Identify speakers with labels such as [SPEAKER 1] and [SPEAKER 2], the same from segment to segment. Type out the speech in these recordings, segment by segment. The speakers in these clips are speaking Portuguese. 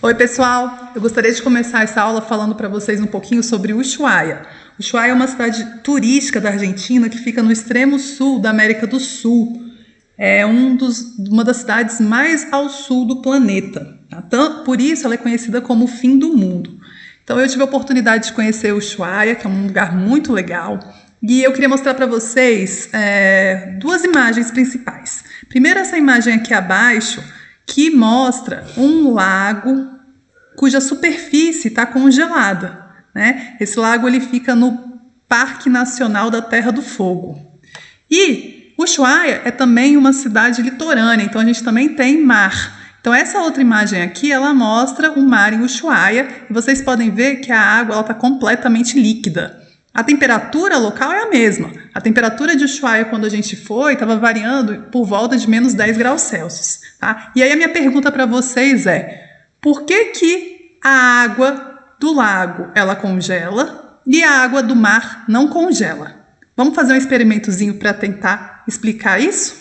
[SPEAKER 1] Oi pessoal, eu gostaria de começar essa aula falando para vocês um pouquinho sobre Ushuaia. Ushuaia é uma cidade turística da Argentina que fica no extremo sul da América do Sul. É uma das cidades mais ao sul do planeta. Tá? Por isso ela é conhecida como o fim do mundo. Então eu tive a oportunidade de conhecer Ushuaia, que é um lugar muito legal. E eu queria mostrar para vocês duas imagens principais. Primeiro essa imagem aqui abaixo, que mostra um lago cuja superfície está congelada, né? Esse lago ele fica no Parque Nacional da Terra do Fogo. E Ushuaia é também uma cidade litorânea, então a gente também tem mar. Então essa outra imagem aqui, ela mostra o mar em Ushuaia, e vocês podem ver que a água está completamente líquida. A temperatura local é a mesma. A temperatura de Ushuaia, quando a gente foi, estava variando por volta de menos 10 graus Celsius. Tá? E aí a minha pergunta para vocês é: por que a água do lago ela congela e a água do mar não congela? Vamos fazer um experimentozinho para tentar explicar isso?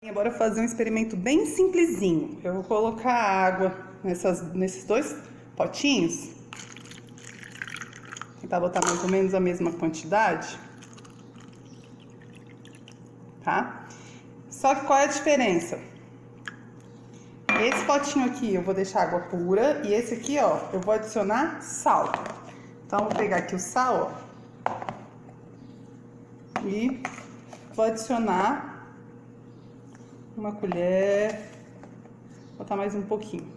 [SPEAKER 2] Agora fazer um experimento bem simplesinho. Eu vou colocar a água nesses dois potinhos. Tentar botar mais ou menos a mesma quantidade. Tá? Só que qual é a diferença? Esse potinho aqui eu vou deixar água pura e esse aqui, ó, eu vou adicionar sal. Então, eu vou pegar aqui o sal, ó, e vou adicionar uma colher, vou botar mais um pouquinho,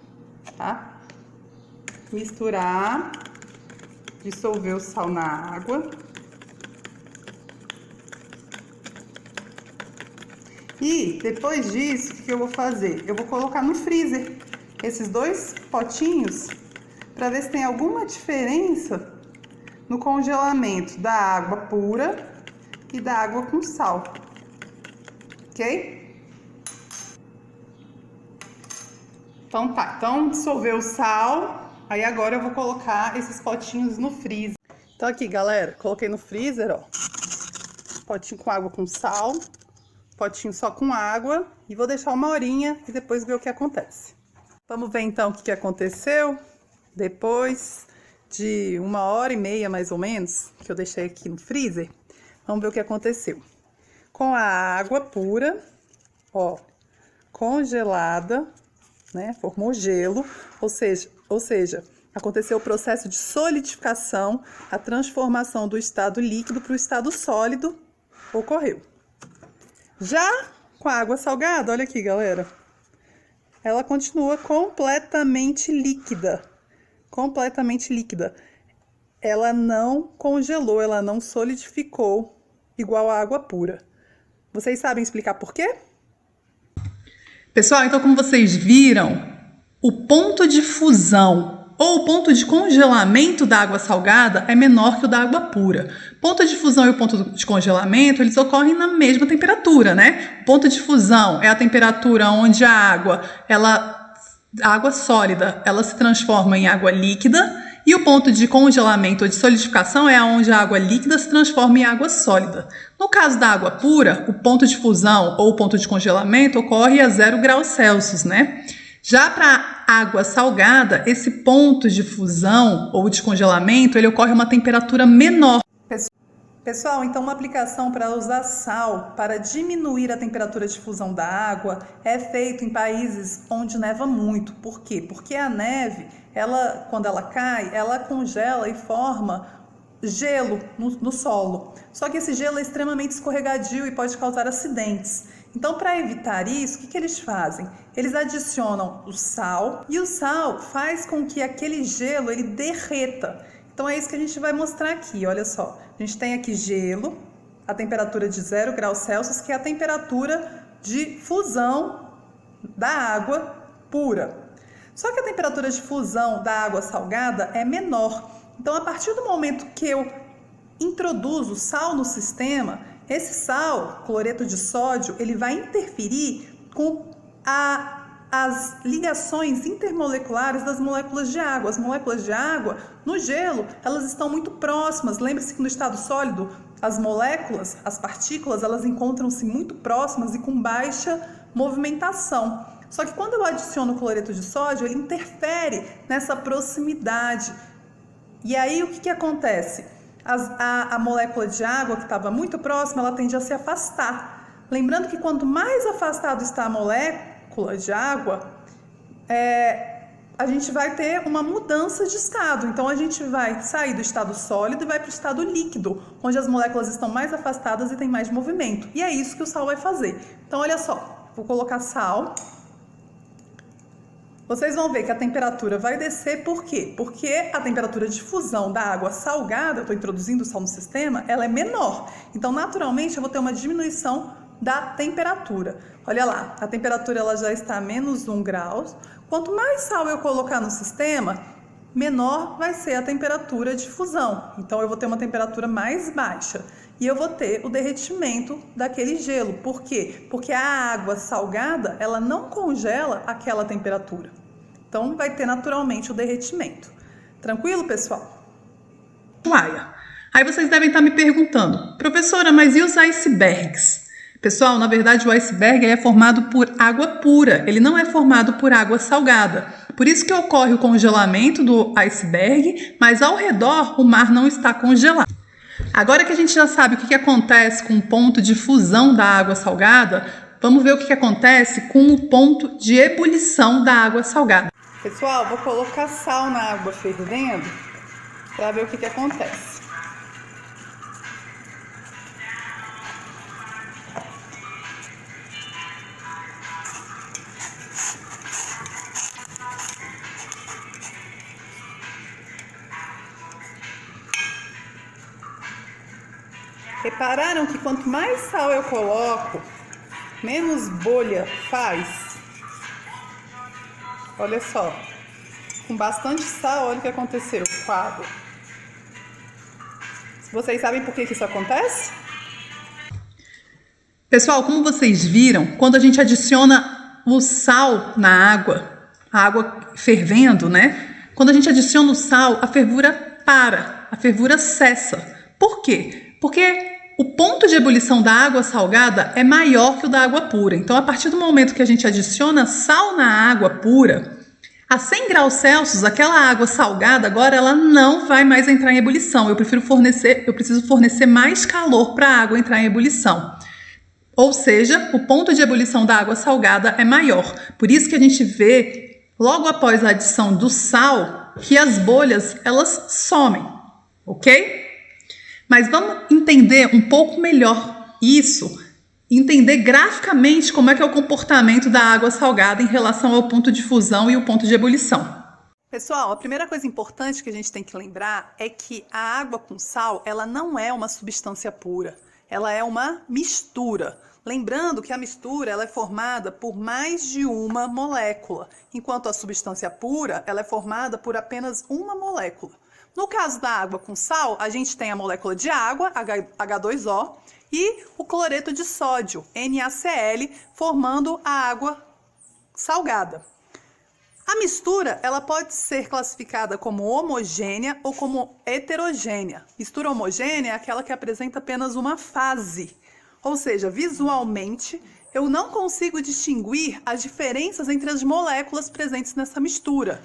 [SPEAKER 2] tá? Misturar, dissolver o sal na água. E depois disso, o que eu vou fazer? Eu vou colocar no freezer esses dois potinhos para ver se tem alguma diferença no congelamento da água pura e da água com sal. Ok? Então tá, então dissolveu o sal, aí agora eu vou colocar esses potinhos no freezer. Então aqui, galera, coloquei no freezer, ó, potinho com água com sal. Potinho só com água e vou deixar uma horinha e depois ver o que acontece. Vamos ver então o que aconteceu depois de 1h30 mais ou menos que eu deixei aqui no freezer. Vamos ver o que aconteceu. Com a água pura, ó, congelada, né, formou gelo, ou seja, aconteceu o processo de solidificação, a transformação do estado líquido para o estado sólido ocorreu. Já com a água salgada, olha aqui, galera, ela continua completamente líquida, Ela não congelou, ela não solidificou igual a água pura. Vocês sabem explicar por quê?
[SPEAKER 1] Pessoal, então como vocês viram, o ponto de fusão ou o ponto de congelamento da água salgada é menor que o da água pura. Ponto de fusão e o ponto de congelamento, eles ocorrem na mesma temperatura, né? O ponto de fusão é a temperatura onde a água sólida, ela se transforma em água líquida, e o ponto de congelamento ou de solidificação é onde a água líquida se transforma em água sólida. No caso da água pura, o ponto de fusão ou o ponto de congelamento ocorre a 0 graus Celsius, né? Já para água salgada, esse ponto de fusão ou de congelamento, ele ocorre a uma temperatura menor.
[SPEAKER 2] Pessoal, então uma aplicação para usar sal para diminuir a temperatura de fusão da água é feito em países onde neva muito. Por quê? Porque a neve, quando ela cai, ela congela e forma gelo no solo. Só que esse gelo é extremamente escorregadio e pode causar acidentes. Então, para evitar isso, o que eles fazem? Eles adicionam o sal e o sal faz com que aquele gelo ele derreta. Então, é isso que a gente vai mostrar aqui, olha só. A gente tem aqui gelo, a temperatura de 0 graus Celsius, que é a temperatura de fusão da água pura. Só que a temperatura de fusão da água salgada é menor. Então, a partir do momento que eu introduzo sal no sistema, esse sal, cloreto de sódio, ele vai interferir com as ligações intermoleculares das moléculas de água. As moléculas de água, no gelo, elas estão muito próximas. Lembre-se que no estado sólido, as moléculas, as partículas, elas encontram-se muito próximas e com baixa movimentação. Só que quando eu adiciono o cloreto de sódio, ele interfere nessa proximidade. E aí o que acontece? A molécula de água que estava muito próxima, ela tende a se afastar. Lembrando que quanto mais afastado está a molécula de água, a gente vai ter uma mudança de estado. Então a gente vai sair do estado sólido e vai para o estado líquido, onde as moléculas estão mais afastadas e tem mais movimento. E é isso que o sal vai fazer. Então olha só, vou colocar sal. Vocês vão ver que a temperatura vai descer, por quê? Porque a temperatura de fusão da água salgada, eu estou introduzindo o sal no sistema, ela é menor. Então, naturalmente, eu vou ter uma diminuição da temperatura. Olha lá, a temperatura ela já está a menos 1 grau. Quanto mais sal eu colocar no sistema, menor vai ser a temperatura de fusão. Então, eu vou ter uma temperatura mais baixa. E eu vou ter o derretimento daquele gelo. Por quê? Porque a água salgada, ela não congela aquela temperatura. Então, vai ter naturalmente o derretimento. Tranquilo, pessoal?
[SPEAKER 1] Uaia. Aí vocês devem estar me perguntando, professora, mas e os icebergs? Pessoal, na verdade o iceberg é formado por água pura, ele não é formado por água salgada. Por isso que ocorre o congelamento do iceberg, mas ao redor o mar não está congelado. Agora que a gente já sabe o que acontece com o ponto de fusão da água salgada, vamos ver o que acontece com o ponto de ebulição da água salgada.
[SPEAKER 2] Pessoal, vou colocar sal na água fervendo para ver o que acontece. Repararam que quanto mais sal eu coloco, menos bolha faz? Olha só, com bastante sal, olha o que aconteceu com a água. Vocês sabem por que isso acontece?
[SPEAKER 1] Pessoal, como vocês viram, quando a gente adiciona o sal na água, a água fervendo, né? Quando a gente adiciona o sal, a fervura para, a fervura cessa. Por quê? Porque o ponto de ebulição da água salgada é maior que o da água pura. Então, a partir do momento que a gente adiciona sal na água pura, a 100 graus Celsius, aquela água salgada agora ela não vai mais entrar em ebulição. Eu preciso fornecer mais calor para a água entrar em ebulição. Ou seja, o ponto de ebulição da água salgada é maior. Por isso que a gente vê, logo após a adição do sal, que as bolhas elas somem, ok? Mas vamos entender um pouco melhor isso, entender graficamente como é que é o comportamento da água salgada em relação ao ponto de fusão e o ponto de ebulição.
[SPEAKER 2] Pessoal, a primeira coisa importante que a gente tem que lembrar é que a água com sal, ela não é uma substância pura, ela é uma mistura. Lembrando que a mistura ela é formada por mais de uma molécula, enquanto a substância pura ela é formada por apenas uma molécula. No caso da água com sal, a gente tem a molécula de água, H2O, e o cloreto de sódio, NaCl, formando a água salgada. A mistura ela pode ser classificada como homogênea ou como heterogênea. Mistura homogênea é aquela que apresenta apenas uma fase, ou seja, visualmente eu não consigo distinguir as diferenças entre as moléculas presentes nessa mistura,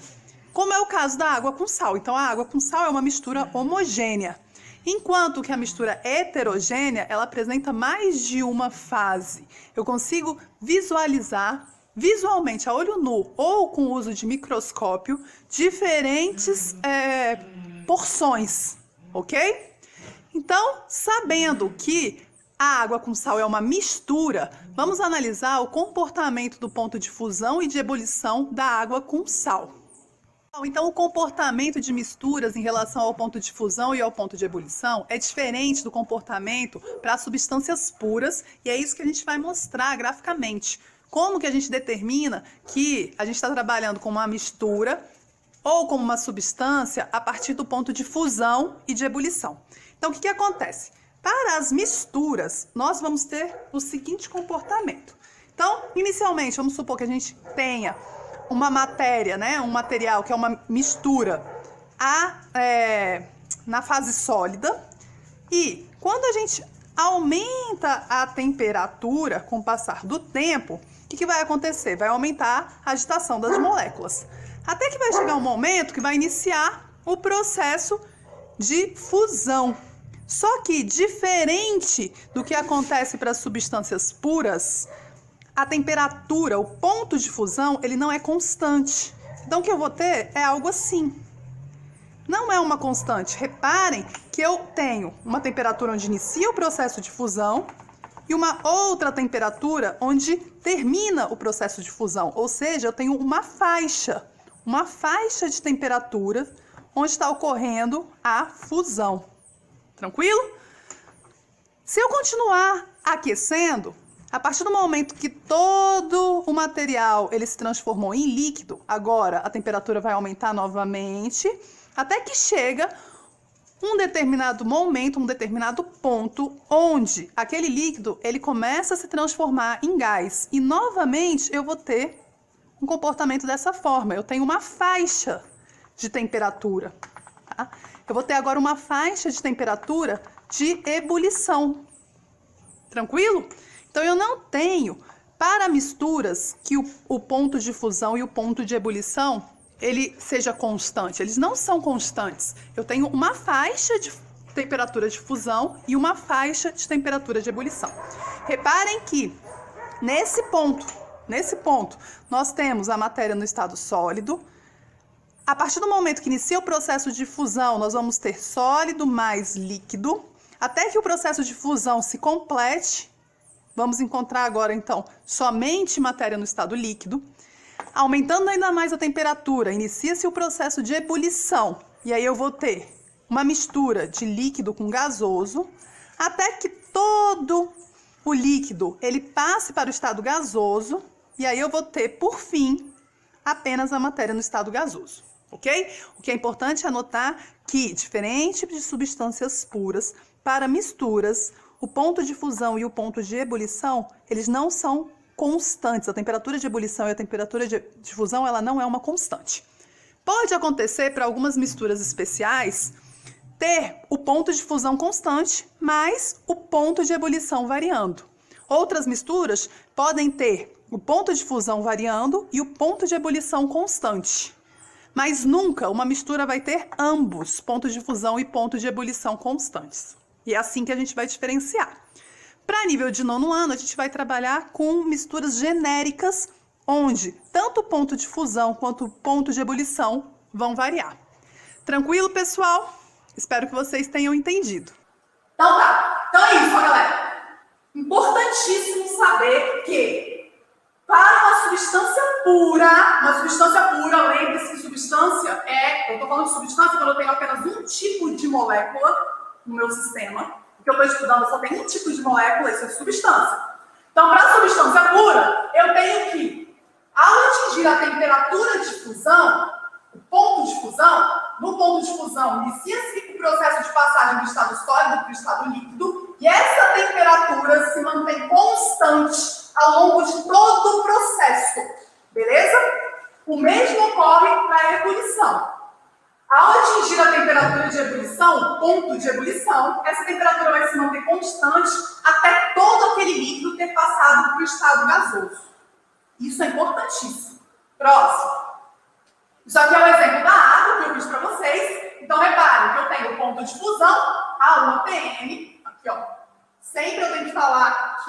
[SPEAKER 2] como é o caso da água com sal. Então, a água com sal é uma mistura homogênea, enquanto que a mistura heterogênea, ela apresenta mais de uma fase. Eu consigo visualizar visualmente, a olho nu ou com o uso de microscópio, diferentes porções, ok? Então, sabendo que a água com sal é uma mistura, vamos analisar o comportamento do ponto de fusão e de ebulição da água com sal. Então, o comportamento de misturas em relação ao ponto de fusão e ao ponto de ebulição é diferente do comportamento para substâncias puras, e é isso que a gente vai mostrar graficamente. Como que a gente determina que a gente está trabalhando com uma mistura ou com uma substância a partir do ponto de fusão e de ebulição. Então, o que acontece? Para as misturas, nós vamos ter o seguinte comportamento. Então, inicialmente, vamos supor que a gente tenha uma matéria, né, um material que é uma mistura na fase sólida, e quando a gente aumenta a temperatura com o passar do tempo, o que vai acontecer? Vai aumentar a agitação das moléculas. Até que vai chegar um momento que vai iniciar o processo de fusão. Só que, diferente do que acontece para as substâncias puras, a temperatura, o ponto de fusão, ele não é constante. Então, o que eu vou ter é algo assim. Não é uma constante. Reparem que eu tenho uma temperatura onde inicia o processo de fusão e uma outra temperatura onde termina o processo de fusão. Ou seja, eu tenho uma faixa de temperatura onde está ocorrendo a fusão. Tranquilo? Se eu continuar aquecendo, a partir do momento que todo o material ele se transformou em líquido, agora a temperatura vai aumentar novamente, até que chega um determinado momento, um determinado ponto, onde aquele líquido ele começa a se transformar em gás. E novamente eu vou ter um comportamento dessa forma. Eu tenho uma faixa de temperatura. Tá? Eu vou ter agora uma faixa de temperatura de ebulição. Tranquilo? Então eu não tenho, para misturas, que o ponto de fusão e o ponto de ebulição ele seja constante. Eles não são constantes. Eu tenho uma faixa de temperatura de fusão e uma faixa de temperatura de ebulição. Reparem que nesse ponto, nós temos a matéria no estado sólido. A partir do momento que inicia o processo de fusão, nós vamos ter sólido mais líquido. Até que o processo de fusão se complete, vamos encontrar agora, então, somente matéria no estado líquido. Aumentando ainda mais a temperatura, inicia-se o processo de ebulição. E aí eu vou ter uma mistura de líquido com gasoso, até que todo o líquido ele passe para o estado gasoso. E aí eu vou ter, por fim, apenas a matéria no estado gasoso. Ok? O que é importante é anotar que, diferente de substâncias puras, para misturas, o ponto de fusão e o ponto de ebulição, eles não são constantes. A temperatura de ebulição e a temperatura de fusão, ela não é uma constante. Pode acontecer para algumas misturas especiais ter o ponto de fusão constante, mas o ponto de ebulição variando. Outras misturas podem ter o ponto de fusão variando e o ponto de ebulição constante. Mas nunca uma mistura vai ter ambos, pontos de fusão e ponto de ebulição constantes. E é assim que a gente vai diferenciar. Para nível de nono ano, a gente vai trabalhar com misturas genéricas, onde tanto o ponto de fusão quanto o ponto de ebulição vão variar. Tranquilo, pessoal? Espero que vocês tenham entendido.
[SPEAKER 3] Então tá. Então é isso, importantíssimo saber que para uma substância pura, lembre-se que substância eu estou falando de substância quando eu tenho apenas um tipo de molécula no meu sistema. O que eu estou estudando só tem um tipo de molécula, isso é substância. Então, para a substância pura, eu tenho que, ao atingir a temperatura de fusão, o ponto de fusão, no ponto de fusão, inicia-se o processo de passagem do estado sólido para o estado líquido, e essa temperatura se mantém constante ao longo de todo o processo, beleza? O mesmo ocorre para a ebulição. Ao atingir a temperatura de ebulição, o ponto de ebulição, essa temperatura vai se manter constante até todo aquele líquido ter passado para o estado gasoso. Isso é importantíssimo. Próximo. Isso aqui é um exemplo da água que eu fiz para vocês. Então, reparem que eu tenho o ponto de fusão, A1ATM, aqui ó. Sempre eu tenho que falar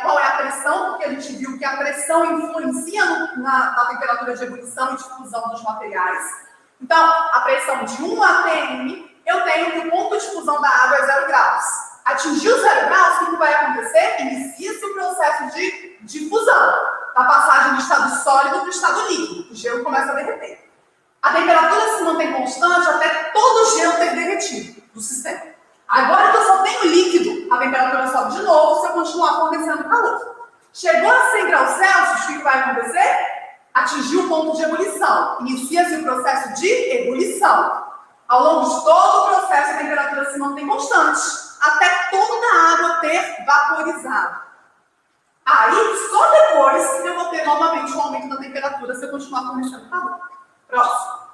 [SPEAKER 3] qual é a pressão, porque a gente viu que a pressão influencia na temperatura de ebulição e de fusão dos materiais. Então, a pressão de 1 atm, eu tenho que o ponto de fusão da água é 0 graus. Atingiu 0 graus, o que vai acontecer? Inicia-se o processo de fusão, da passagem do estado sólido para o estado líquido. O gelo começa a derreter. A temperatura se mantém constante até todo o gelo ter derretido do sistema. Agora que eu só tenho líquido, a temperatura sobe de novo se eu continuar fornecendo calor. Chegou a 100 graus Celsius, o que vai acontecer? Atingiu o ponto de ebulição. Inicia-se o processo de ebulição. Ao longo de todo o processo, a temperatura se mantém constante, até toda a água ter vaporizado. Aí, só depois, eu vou ter novamente um aumento da temperatura se eu continuar fornecendo calor. Próximo.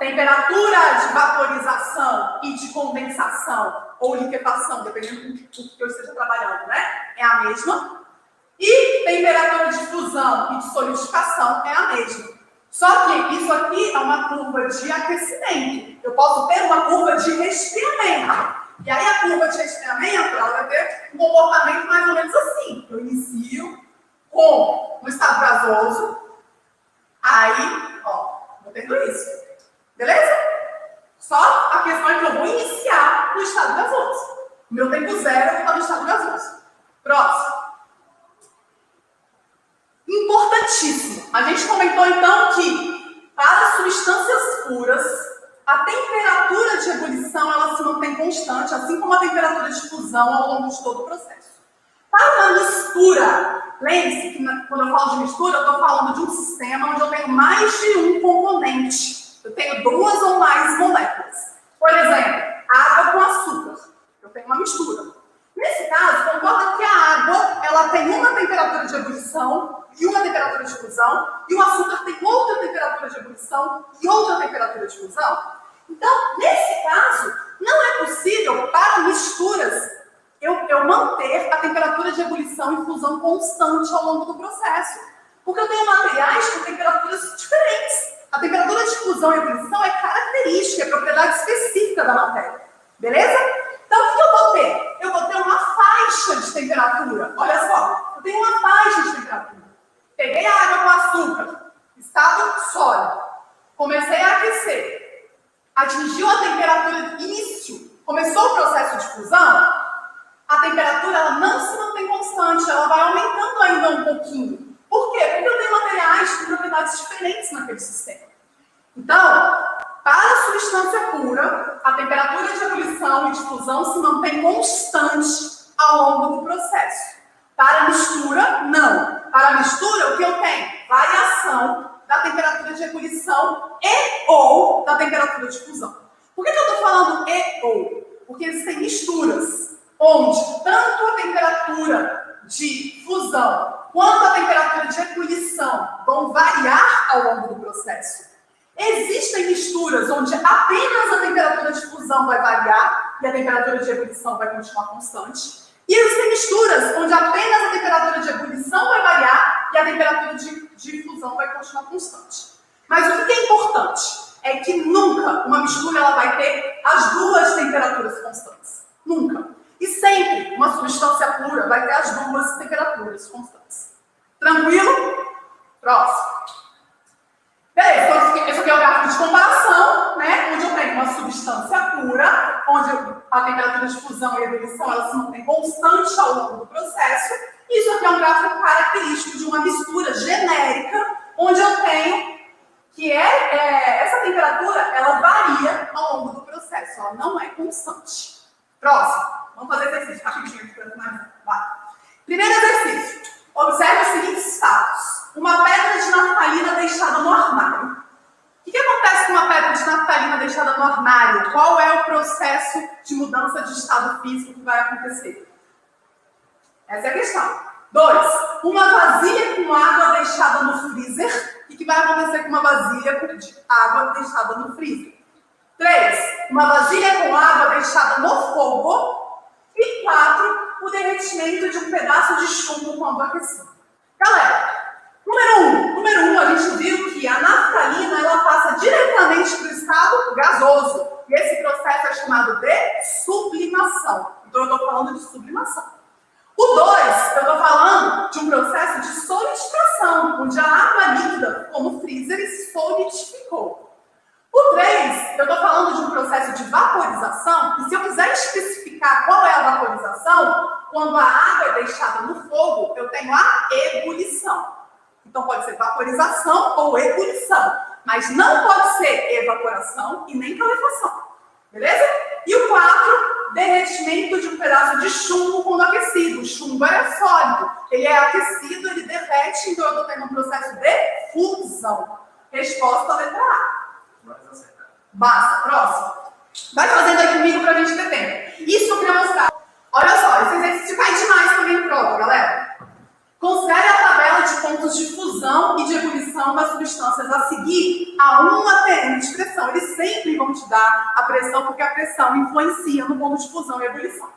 [SPEAKER 3] temperatura de vaporização e de condensação, ou liquefação, dependendo do que eu esteja trabalhando, né? É a mesma. E temperatura de fusão e de solidificação é a mesma. Só que isso aqui é uma curva de aquecimento. Eu posso ter uma curva de resfriamento. E aí a curva de resfriamento, ela vai ter um comportamento mais ou menos assim. Eu inicio com um estado gasoso. Aí, ó, vou tendo isso. Beleza? Só a questão é que eu vou iniciar no estado gasoso. O meu tempo zero eu vou estar no estado gasoso. Próximo. Importantíssimo. A gente comentou então que para substâncias puras, a temperatura de ebulição ela se mantém constante, assim como a temperatura de fusão ao longo de todo o processo. Para a mistura, lembre-se que quando eu falo de mistura, eu estou falando de um sistema onde eu tenho mais de um componente. Eu tenho 2 ou mais moléculas. Por exemplo, água com açúcar. Eu tenho uma mistura. Nesse caso, concorda que a água ela tem uma temperatura de ebulição e uma temperatura de fusão, e o açúcar tem outra temperatura de ebulição e outra temperatura de fusão? Então, nesse caso, não é possível, para misturas, eu manter a temperatura de ebulição e fusão constante ao longo do processo. Porque eu tenho materiais com temperaturas diferentes. A temperatura de fusão e ebulição é característica, é propriedade específica da matéria. Beleza? Então, o que eu vou ter? Eu vou ter uma faixa de temperatura. Olha só, eu tenho uma faixa de temperatura. Peguei a água com açúcar, estado sólido. Comecei a aquecer. Atingiu a temperatura início. Começou o processo de fusão. A temperatura ela não se mantém constante, ela vai aumentando ainda um pouquinho. Por quê? Porque eu tenho materiais com propriedades diferentes naquele sistema. Então, para a substância pura, a temperatura de ebulição e de fusão se mantém constante ao longo do processo. Para a mistura, não. Para a mistura, o que eu tenho? Variação da temperatura de ebulição e ou da temperatura de fusão. Por que eu estou falando e ou? Porque existem misturas onde tanto a temperatura de fusão quanto a temperatura de ebulição vão variar ao longo do processo. Existem misturas onde apenas a temperatura de fusão vai variar e a temperatura de ebulição vai continuar constante. E existem misturas onde apenas a temperatura de ebulição vai variar e a temperatura de fusão vai continuar constante. Mas o que é importante é que nunca uma mistura ela vai ter as duas temperaturas constantes. Nunca. E sempre uma substância pura vai ter as duas temperaturas constantes. Tranquilo? Próximo. Beleza, então esse aqui é o gráfico de comparação, né? Onde eu tenho uma substância pura, onde a temperatura de fusão e ebulição ela se mantém constante ao longo do processo. Isso aqui é um gráfico característico de uma mistura genérica, onde eu tenho que essa temperatura ela varia ao longo do processo, ela não é constante. Próximo, vamos fazer exercício rapidinho aqui para finalizar. Vai. Primeiro exercício. Observe os seguintes fatos. Uma pedra de naftalina deixada no armário. O que acontece com uma pedra de naftalina deixada no armário? Qual é o processo de mudança de estado físico que vai acontecer? Essa é a questão. 2. Uma vasilha com água deixada no freezer. O que vai acontecer com uma vasilha de água deixada no freezer? 3. Uma vasilha com água deixada no fogo. E 4. O derretimento de um pedaço de chumbo quando aquecido. Galera, número um, a gente viu que a naftalina ela passa diretamente para o estado gasoso. E esse processo é chamado de sublimação. Então eu estou falando de sublimação. O 2, eu estou falando de um processo de solidificação, onde a água líquida, como freezer, solidificou. O 3, eu estou falando de um processo de vaporização, e se eu quiser especificar qual é a vaporização, quando a água é deixada no fogo, eu tenho a ebulição. Então pode ser vaporização ou ebulição, mas não pode ser evaporação e nem calefação. Beleza? E o 4, derretimento de um pedaço de chumbo quando aquecido. O chumbo é sólido, ele é aquecido, ele derrete, então eu estou tendo um processo de fusão. Resposta letra A. Basta, próximo. Vai fazendo aí comigo pra gente ter tempo. Isso eu queria mostrar. Olha só, esse exercício cai demais também em prova, galera. Considere a tabela de pontos de fusão e de ebulição das substâncias a seguir a 1 atm de pressão. Eles sempre vão te dar a pressão, porque a pressão influencia no ponto de fusão e ebulição.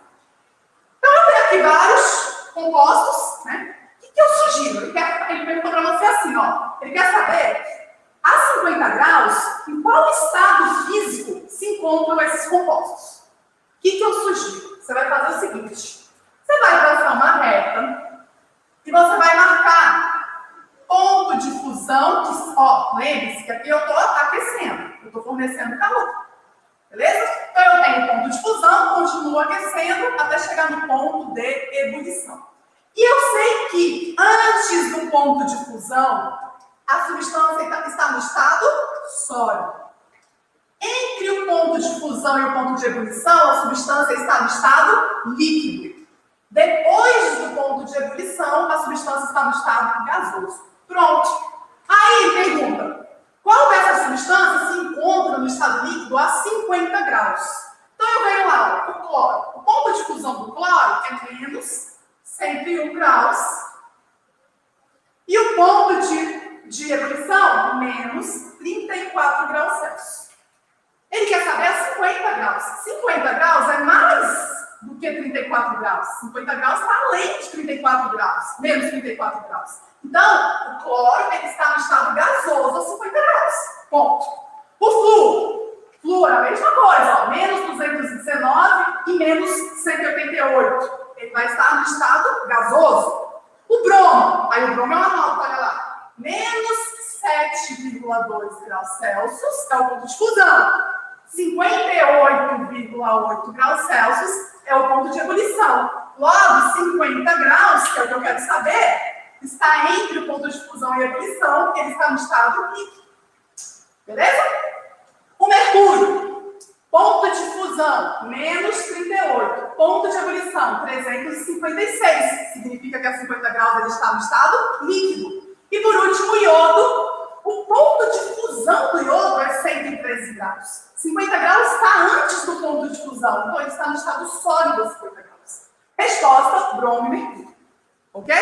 [SPEAKER 3] Então, eu tenho aqui vários compostos, né? O que eu sugiro? Ele perguntou para você assim, ó. Ele quer saber, a 50 graus, em qual estado físico se encontram esses compostos? O que eu sugiro? Você vai fazer o seguinte. Você vai traçar uma reta e você vai marcar ponto de fusão, que, ó, lembre-se que aqui eu estou aquecendo, eu estou fornecendo calor, beleza? Então eu tenho ponto de fusão, continuo aquecendo até chegar no ponto de ebulição. E eu sei que antes do ponto de fusão, a substância está no estado sólido. Entre o ponto de fusão e o ponto de ebulição, a substância está no estado líquido. Depois do ponto de ebulição, a substância está no estado gasoso. Pronto. Aí, pergunta. Qual dessas substâncias se encontra no estado líquido a 50 graus? Então, eu venho lá, ó, o cloro. O ponto de fusão do cloro é menos 101 graus. E o ponto de ebulição, menos 34 graus Celsius. Ele quer saber a 50 graus. 50 graus é mais do que 34 graus. 50 graus está além de 34 graus, menos 34 graus. Então, o cloro ele está no estado gasoso a 50 graus. Ponto. O flúor. Flúor é a mesma coisa, ó, menos 219 e menos 188. Ele vai estar no estado gasoso. O bromo. Aí o bromo é uma nota, olha lá. Menos 7,2 graus Celsius é o ponto de fusão. 58,8 graus Celsius é o ponto de ebulição. Logo, 50 graus, que é o que eu quero saber, está entre o ponto de fusão e ebulição, ele está no estado líquido. Beleza? O mercúrio, ponto de fusão, menos 38. Ponto de ebulição, 356. Significa que a 50 graus ele está no estado líquido. E por último, o iodo. O ponto de fusão do iodo é 113 graus. 50 graus está antes do ponto de fusão, então ele está no estado sólido a 50 graus. Resposta, bromo e mercúrio. Ok?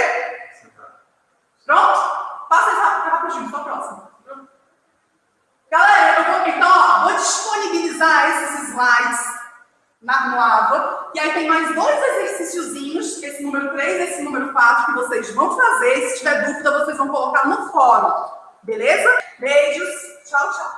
[SPEAKER 3] Pronto? Passa isso rapidinho, só a próxima. Galera, vou disponibilizar esses slides no Ava. E aí tem mais 2 exercíciozinhos, esse número 3 e esse número 4, que vocês vão fazer. Se tiver dúvida, vocês vão colocar no fórum. Beleza? Beijos. Tchau, tchau.